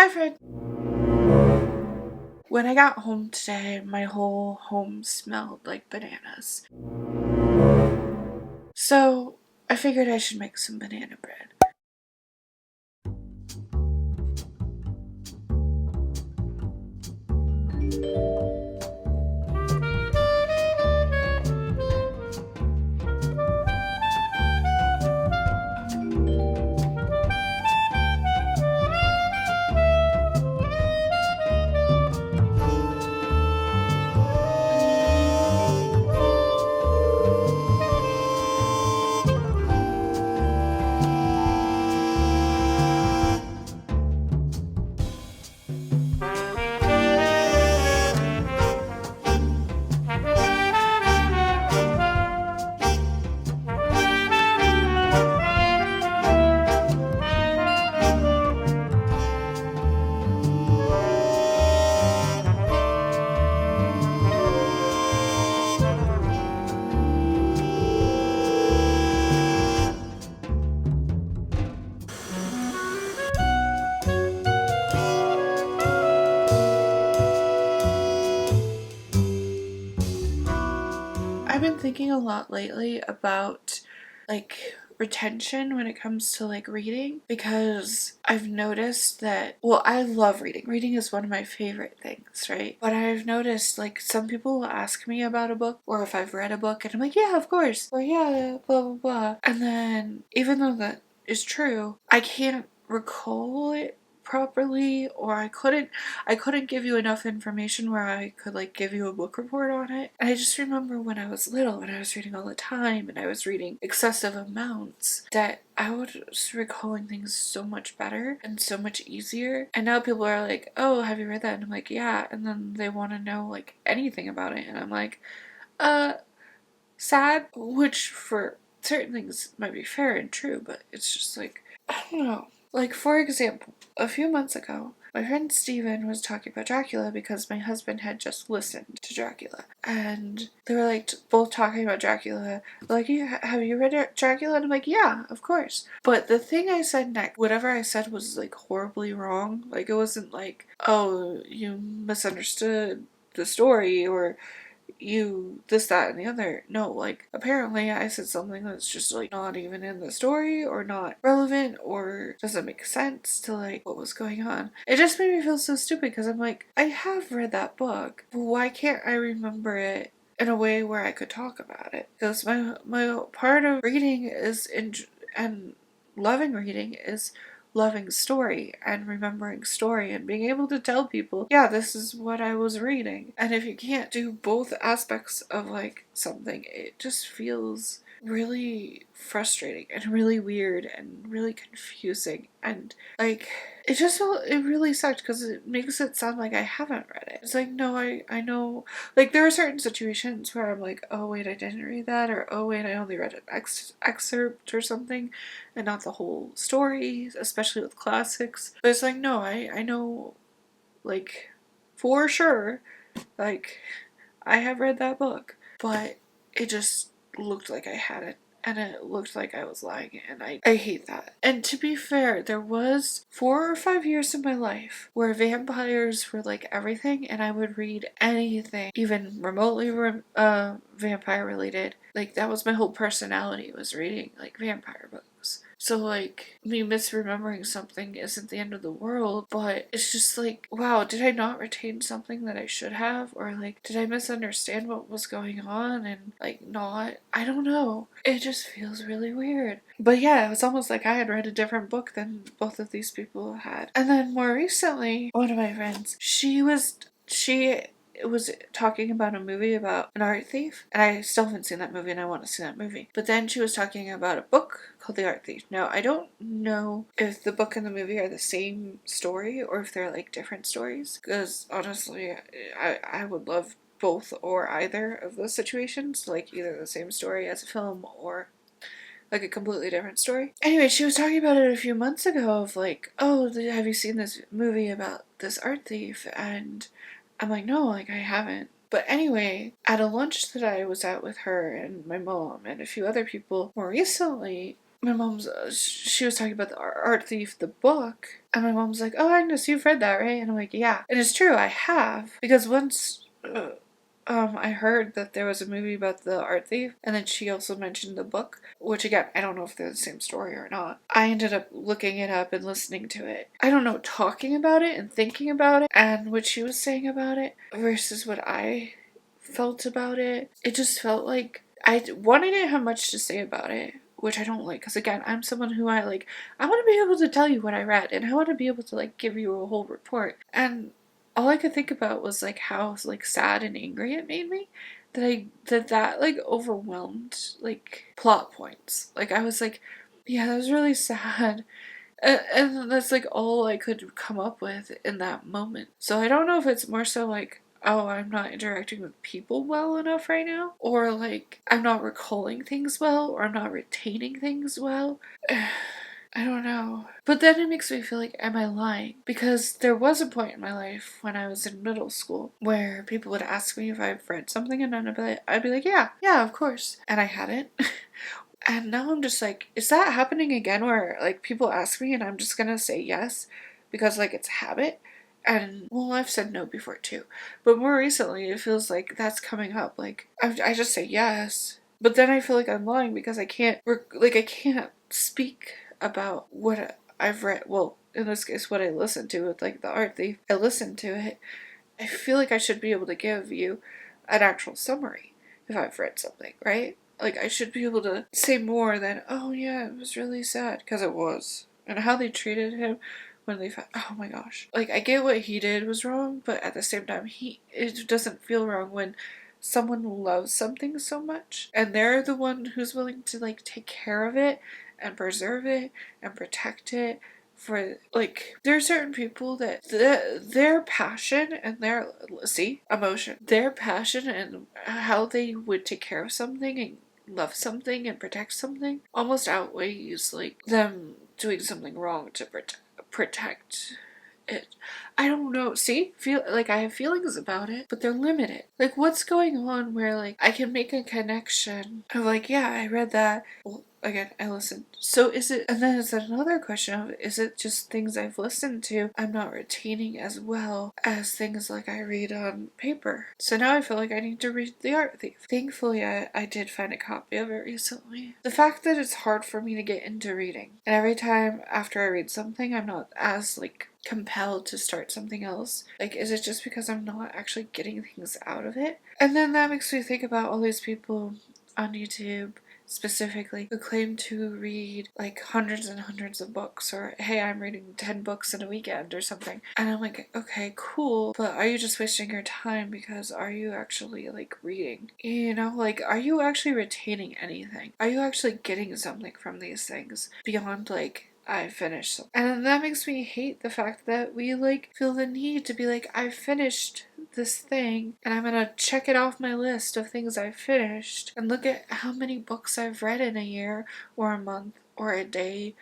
Hi, Fred. When I got home today, my whole home smelled like bananas. So I figured I should make some banana bread. I've been thinking a lot lately about retention when it comes to reading, because I've noticed that, well, I love reading. Reading is one of my favorite things, right? But I've noticed some people will ask me about a book or if I've read a book and I'm like, yeah, of course, or yeah, blah blah blah. And then even though that is true, I can't recall it properly, or I couldn't give you enough information where I could give you a book report on it. And I just remember when I was little, when I was reading all the time and I was reading excessive amounts, that I was recalling things so much better and so much easier. And now people are like, oh, have you read that? And I'm like, yeah. And then they want to know anything about it, and I'm like, sad, which for certain things might be fair and true, but it's just I don't know. For example, a few months ago, my friend Steven was talking about Dracula because my husband had just listened to Dracula. And they were both talking about Dracula. Yeah, have you read Dracula? And I'm like, yeah, of course. But the thing I said next, whatever I said was horribly wrong. It wasn't oh, you misunderstood the story, or you this, that, and the other. No, apparently I said something that's just not even in the story, or not relevant, or doesn't make sense to what was going on. It just made me feel so stupid, because I'm like, I have read that book, but why can't I remember it in a way where I could talk about it? Because my part of reading is and loving reading is loving story and remembering story and being able to tell people, yeah, this is what I was reading. And if you can't do both aspects of something, it just feels really frustrating and really weird and really confusing. And it really sucked, because it makes it sound like I haven't read it. It's no, I know. There are certain situations where I'm like, oh wait, I didn't read that, or oh wait, I only read an excerpt or something and not the whole story, especially with classics. But it's no, I know, for sure, I have read that book, but it just looked like I had it, and it looked like I was lying, and I hate that. And to be fair, there was 4 or 5 years in my life where vampires were everything, and I would read anything, even remotely vampire related. That was my whole personality, was reading vampire books. So me misremembering something isn't the end of the world, but it's just wow, did I not retain something that I should have? Or did I misunderstand what was going on and not? I don't know. It just feels really weird. But yeah, it was almost like I had read a different book than both of these people had. And then more recently, one of my friends, she was talking about a movie about an art thief, and I still haven't seen that movie, and I want to see that movie. But then she was talking about a book called The Art Thief. Now, I don't know if the book and the movie are the same story, or if they're different stories, because honestly, I would love both or either of those situations, either the same story as a film, or a completely different story. Anyway, she was talking about it a few months ago of oh, have you seen this movie about this art thief? And I'm like, no, I haven't. But anyway, at a lunch that I was at with her and my mom and a few other people more recently, my mom's, she was talking about the Art Thief, the book, and my mom's like, oh, Agnes, you've read that, right? And I'm like, yeah. And it's true, I have, because once, I heard that there was a movie about the Art Thief, and then she also mentioned the book, which again, I don't know if they're the same story or not. I ended up looking it up and listening to it. I don't know, talking about it and thinking about it, and what she was saying about it, versus what I felt about it. It just felt like, I didn't have much to say about it, which I don't like, because again, I'm someone who I want to be able to tell you what I read, and I want to be able to like give you a whole report. And all I could think about was like how like sad and angry it made me, that like overwhelmed like plot points. Like I was like, yeah, that was really sad. And that's like all I could come up with in that moment. So I don't know if it's more so like, oh, I'm not interacting with people well enough right now, or like I'm not recalling things well, or I'm not retaining things well. I don't know. But then it makes me feel like, am I lying? Because there was a point in my life when I was in middle school where people would ask me if I've read something, and then I'd be like, yeah, of course. And I hadn't. And now I'm just like, is that happening again where like people ask me and I'm just gonna say yes because like it's habit? And well, I've said no before too, but more recently it feels like that's coming up. Like I just say yes, but then I feel like I'm lying because I can't I can't speak about what I've read. Well, in this case, what I listened to with like the Art Thief. I listened to it. I feel like I should be able to give you an actual summary if I've read something, right? Like, I should be able to say more than, oh yeah, it was really sad, because it was. And how they treated him when they found, oh my gosh. Like, I get what he did was wrong, but at the same time, it doesn't feel wrong when someone loves something so much, and they're the one who's willing to, like, take care of it, and preserve it, and protect it, for like there are certain people that their passion and their passion and how they would take care of something and love something and protect something almost outweighs like them doing something wrong to protect it. I don't know. See, feel like I have feelings about it, but they're limited. Like, what's going on where like I can make a connection of like, yeah, I read that. Well, again, I listened. So is it? And then it's another question of, is it just things I've listened to I'm not retaining as well as things like I read on paper? So now I feel like I need to read The Art Thief. Thankfully, I did find a copy of it recently. The fact that it's hard for me to get into reading, and every time after I read something, I'm not as like compelled to start something else. Like, is it just because I'm not actually getting things out of it? And then that makes me think about all these people on YouTube specifically who claim to read like hundreds and hundreds of books, or hey, I'm reading 10 books in a weekend or something. And I'm like, okay, cool, but are you just wasting your time? Because are you actually like reading? You know, like, are you actually retaining anything? Are you actually getting something from these things beyond like, I finished something? And that makes me hate the fact that we like feel the need to be like, I finished this thing and I'm gonna check it off my list of things I've finished and look at how many books I've read in a year or a month or a day.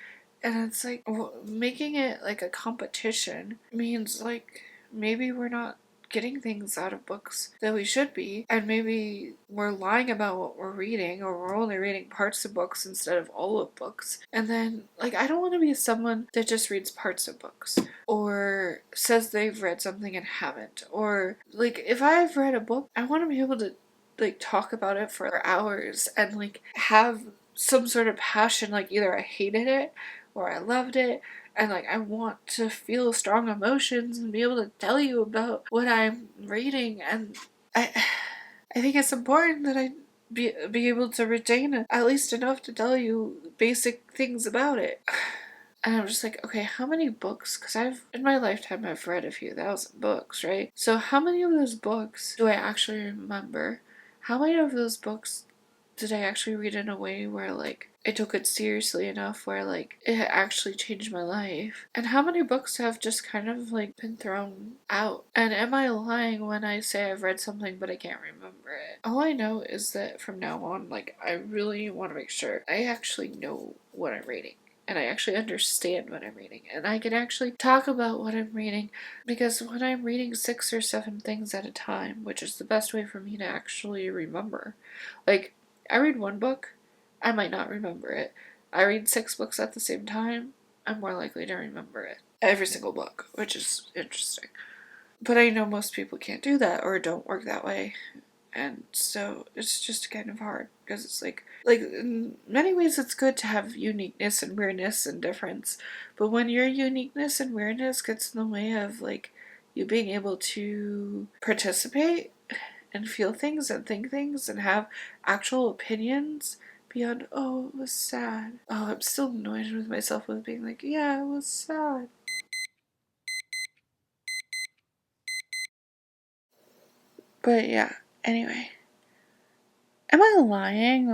And it's like, making it like a competition means like maybe we're not getting things out of books that we should be, and maybe we're lying about what we're reading, or we're only reading parts of books instead of all of books. And then like, I don't want to be someone that just reads parts of books or says they've read something and haven't. Or like, if I've read a book, I want to be able to like talk about it for hours and like have some sort of passion, like either I hated it or I loved it, and like I want to feel strong emotions and be able to tell you about what I'm reading. And I think it's important that I be able to retain at least enough to tell you basic things about it. And I'm just like, okay, how many books? Because in my lifetime, I've read a few thousand books, right? So how many of those books do I actually remember? How many of those books did I actually read in a way where like I took it seriously enough where like it actually changed my life? And how many books have just kind of like been thrown out? And am I lying when I say I've read something but I can't remember it? All I know is that from now on, like, I really want to make sure I actually know what I'm reading. And I actually understand what I'm reading. And I can actually talk about what I'm reading. Because when I'm reading 6 or 7 things at a time, which is the best way for me to actually remember. Like, I read one book, I might not remember it. I read 6 books at the same time, I'm more likely to remember it. Every single book, which is interesting. But I know most people can't do that or don't work that way. And so it's just kind of hard because it's like in many ways it's good to have uniqueness and weirdness and difference. But when your uniqueness and weirdness gets in the way of like you being able to participate and feel things and think things and have actual opinions beyond, oh, it was sad. Oh, I'm still annoyed with myself with being like, yeah, it was sad. But yeah, anyway. Am I lying